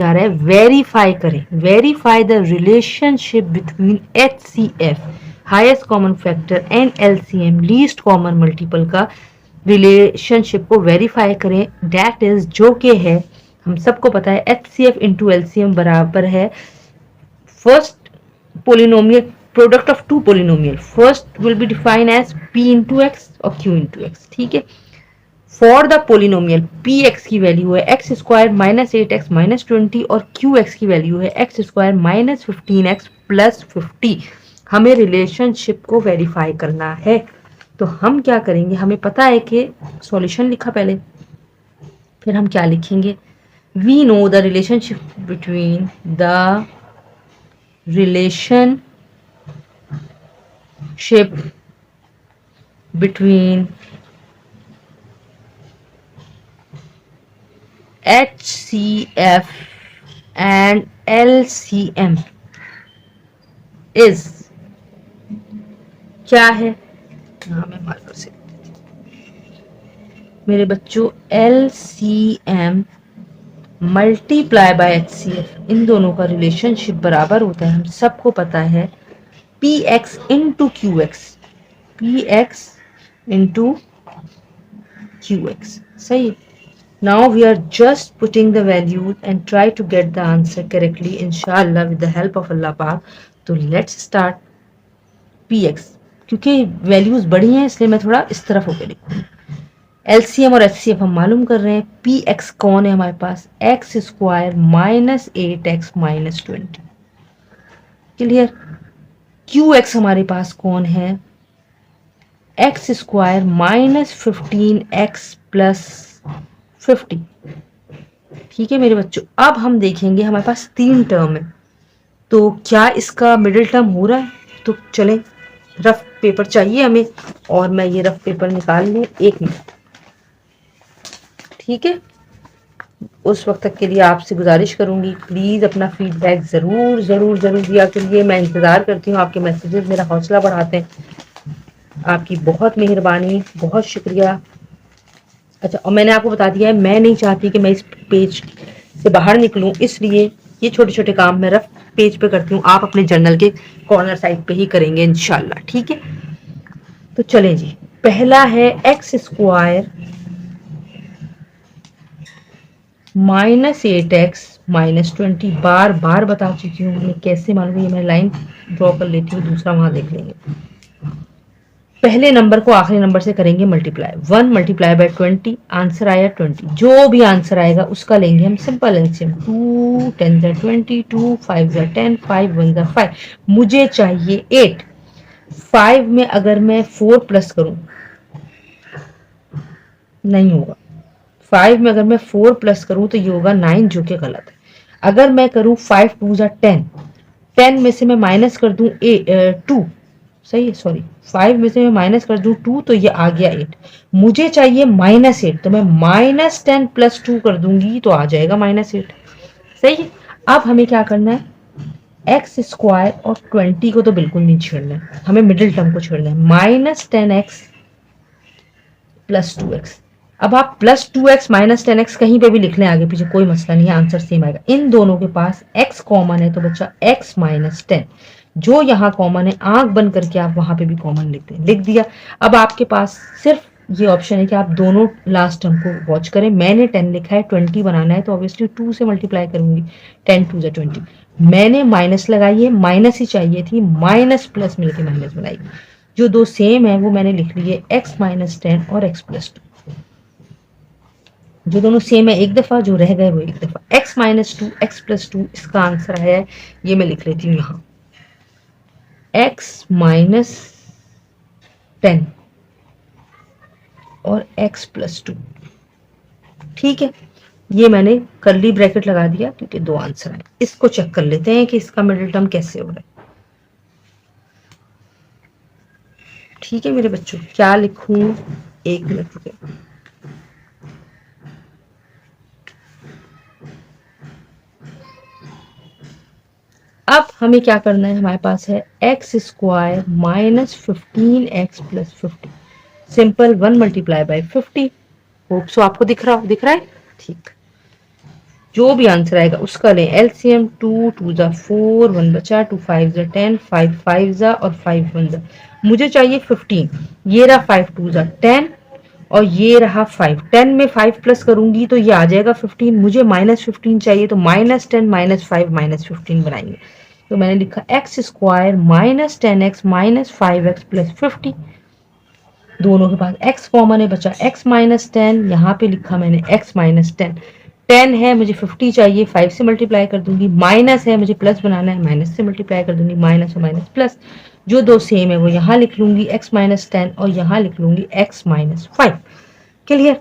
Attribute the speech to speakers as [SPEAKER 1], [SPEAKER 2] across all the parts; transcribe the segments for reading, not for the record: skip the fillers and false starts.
[SPEAKER 1] जा रहा है वेरीफाई करें, verify the relationship between HCF highest common factor and LCM least common multiple का रिलेशनशिप को वेरीफाई करें। दैट इज जो कि है, हम सबको पता है HCF इंटू LCM बराबर है first polynomial product of two polynomial. First will be define as P into x और Q इंटू एक्स। ठीक है, for the polynomial P x की वैल्यू है x square minus 8x minus 20 और q x की value है x square minus 15x plus 50। हमें relationship को वेरीफाई करना है, तो हम क्या करेंगे, हमें पता है कि सॉल्यूशन लिखा पहले, फिर हम क्या लिखेंगे, we know the relationship between the relationship between HCF and LCM is क्या है, हाँ मैं मार्कर से मेरे बच्चों, LCM मल्टीप्लाई बाय HCF, इन दोनों का रिलेशनशिप बराबर होता है, हम सबको पता है PX into QX, PX into QX। सही है। Now we are just putting the value and try to get the answer correctly, inshallah, with the help of Allah Pak. तो let's start px, क्योंकि वैल्यूज बड़ी हैं इसलिए मैं थोड़ा इस तरफ होकर लिखूंगी। LCM और HCF हम मालूम कर रहे हैं। px कौन है हमारे पास, x square minus 8x minus 20। Clear. qx हमारे पास कौन है, x square minus 15x plus 50। ठीक है मेरे बच्चों, अब हम देखेंगे हमारे पास 3 टर्म है, तो क्या इसका मिडिल टर्म हो रहा है, तो चलें, रफ पेपर चाहिए हमें और मैं ये रफ पेपर निकाल लूँ 1 मिनट। ठीक है, उस वक्त तक के लिए आपसे गुजारिश करूंगी प्लीज़ अपना फीडबैक ज़रूर ज़रूर ज़रूर दिया करिए। मैं इंतज़ार करती हूँ आपके मैसेजेस, मेरा हौसला बढ़ाते हैं। आपकी बहुत मेहरबानी, बहुत शुक्रिया। अच्छा, और मैंने आपको बता दिया है मैं नहीं चाहती कि मैं इस पेज से बाहर निकलूं, इसलिए ये छोटे छोटे काम मैं रफ पेज पे करती हूँ, आप अपने जर्नल के कॉर्नर साइड पे ही करेंगे इंशाल्लाह। ठीक है, तो चलें जी, पहला है x square minus 8x minus 20। बार बार बता चुकी हूँ मैं, कैसे मालूम, ये मैं लाइन ड्रॉ कर लेती हूँ, दूसरा वहां देख लेंगे। पहले नंबर को आखिरी नंबर से करेंगे मल्टीप्लाई, 1 मल्टीप्लाई बाय 20, आंसर आया 20। जो भी आंसर आएगा उसका लेंगे हम सिंपल एलसीएम, 2 10 20, 2 5 10, 5 1 5। मुझे चाहिए 8। 5 में अगर मैं 4 प्लस करूं नहीं होगा, 5 में अगर मैं 4 प्लस करूं तो ये होगा 9, जो कि गलत है। अगर मैं करूं 5 2 10, 10 में से मैं माइनस कर दूं 2, सही है, सॉरी 5 में से मैं माइनस कर दूं 2 तो ये आ गया 8। मुझे चाहिए -8, तो मैं -10 प्लस 2 कर दूंगी तो आ जाएगा -8। सही है। अब हमें क्या करना है, एक्स स्क्वायर और 20 को तो बिल्कुल नहीं छेड़ना है, हमें मिडिल टर्म को छेड़ना है, -10x प्लस 2x। अब आप प्लस 2x माइनस 10x कहीं पे भी लिख लें आगे पीछे, कोई मसला नहीं है, आंसर सेम आएगा। इन दोनों के पास x कॉमन है तो बच्चा x माइनस 10, जो यहाँ कॉमन है आंख बंद करके आप वहां पे भी कॉमन लिख दें, लिख दिया। अब आपके पास सिर्फ ये ऑप्शन है कि आप दोनों लास्ट टर्म को वॉच करें। मैंने 10 लिखा है, 20 बनाना है तो ऑब्वियसली 2 से मल्टीप्लाई करूंगी, 10 2 20। मैंने माइनस लगाई है, माइनस ही चाहिए थी, माइनस प्लस मिलके माइनस बनाई, जो दो सेम है वो मैंने लिख लिए, x माइनस 10 और x प्लस 2। जो दोनों सेम है एक दफा, जो रह गए वो एक दफा। x माइनस 2 x प्लस 2 इसका आंसर है, ये मैं लिख लेती हूँ यहाँ, x माइनस 10 और x प्लस 2। ठीक है, ये मैंने कर्ली ब्रैकेट लगा दिया क्योंकि दो आंसर है। इसको चेक कर लेते हैं कि इसका मिडिल टर्म कैसे हो रहा है। ठीक है मेरे बच्चों, क्या लिखूं, एक मिनट रुके। अब हमें क्या करना है, हमारे पास है x square minus 15x plus 50, simple 1 multiply by 50। Hope so आपको दिख रहा है, ठीक। जो भी आंसर आएगा उसका लें एलसीएम। 2 2 ज़ा 4, 1 बचा, 2 5 ज़ा 10, 5 5 ज़ा और 5 1 ज़ा। मुझे चाहिए 15। ये रहा 5 2 ज़ा 10 और ये रहा 5। 10 में 5 प्लस करूंगी तो ये आ जाएगा 15। मुझे -15 चाहिए तो -10 -5 -15 बनाएंगे। तो मैंने लिखा x square -10x -5x plus 50। दोनों के पास x कॉमन है, बचा x -10। यहाँ पे लिखा मैंने x -10। 10 है, मुझे 50 चाहिए, 5 से मल्टीप्लाई कर दूंगी। माइनस है, मुझे प्लस बनाना है, माइनस से मल्टीप्लाई कर दूंगी। माइनस और माइनस प्लस, जो दो सेम है वो यहाँ लिख लूंगी x -10 और यहाँ लिख लूंगी x -5। क्लियर।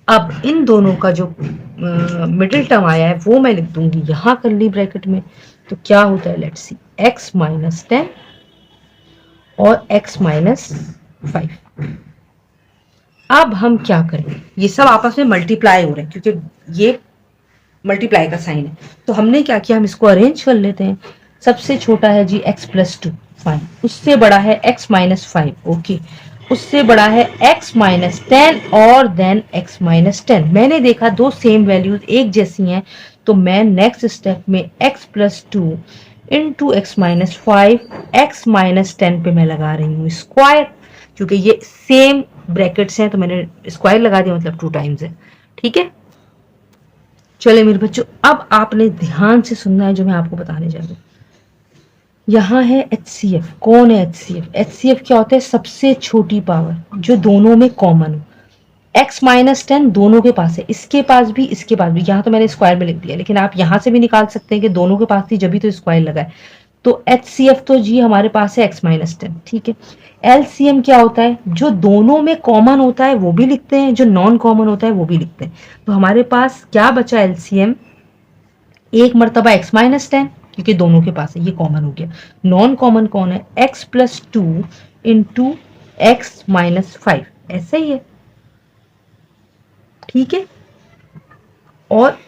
[SPEAKER 1] अब इन दोनों का जो मिडिल टर्म आया है वो मैं लिख दूंगी यहाँ करली ब्रैकेट में। तो क्या होता है, लेट्स सी, x -10 और x -5। अब हम क्या करें, ये सब आपस में मल्टीप्लाई हो रहे हैं क्योंकि ये मल्टीप्लाई का साइन है। तो हमने क्या किया, हम इसको अरेंज कर लेते हैं। सबसे छोटा है जी x +2, फाइन। उससे बड़ा है x -5, ओके। उससे बड़ा है x -10 और देन x -10। मैंने देखा दो सेम वैल्यूज एक जैसी हैं, तो मैं नेक्स्ट स्टेप में x +2 इंटू x -5 x -10 पे मैं लगा रही हूँ स्क्वायर, क्योंकि ये सेम ब्रैकेट्स हैं तो मैंने स्क्वायर लगा दिया, मतलब 2 टाइम्स है। ठीक है, चले मेरे बच्चों, अब आपने ध्यान से सुनना है जो मैं आपको बताने जा रही हूँ। यहाँ है HCF। कौन है HCF? HCF क्या होता है, सबसे छोटी पावर जो दोनों में कॉमन हो। x -10 दोनों के पास है, इसके पास भी इसके पास भी। यहाँ तो मैंने स्क्वायर में लिख दिया, लेकिन आप यहाँ से भी निकाल सकते हैं कि दोनों के पास थी जब भी तो स्क्वायर लगा है। तो HCF तो जी हमारे पास है x -10, ठीक है। LCM क्या होता है, जो दोनों में कॉमन होता है वो भी लिखते हैं, जो नॉन कॉमन होता है वो भी लिखते हैं। तो हमारे पास क्या बचा LCM, एक मर्तबा x -10 क्योंकि दोनों के पास है, ये कॉमन हो गया। नॉन कॉमन कौन है, x +2 इंटू x -5, ऐसा ही है, ठीक है। और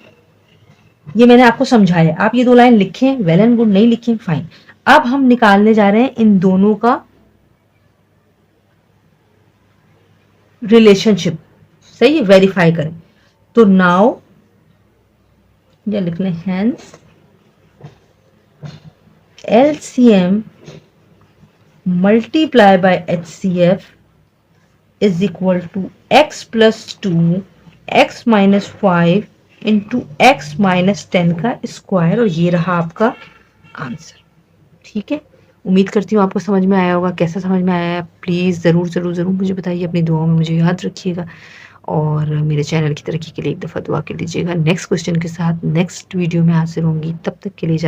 [SPEAKER 1] ये मैंने आपको समझाया, आप ये दो लाइन लिखें, वेल एंड गुड, नहीं लिखें फाइन। अब हम निकालने जा रहे हैं इन दोनों का रिलेशनशिप, सही है, वेरीफाई करें। तो नाउ या लिख लें hence LCM multiply by HCF is equal to x +2 x -5 into x -10 का स्क्वायर, और ये रहा आपका आंसर। ठीक है, उम्मीद करती हूँ आपको समझ में आया होगा। कैसा समझ में आया है प्लीज़ ज़रूर ज़रूर ज़रूर मुझे बताइए, अपनी दुआओं में मुझे याद रखिएगा और मेरे चैनल की तरक्की के लिए एक दफ़ा दुआ कर लीजिएगा। नेक्स्ट क्वेश्चन के साथ नेक्स्ट वीडियो में हाजिर होंगी, तब तक के लिए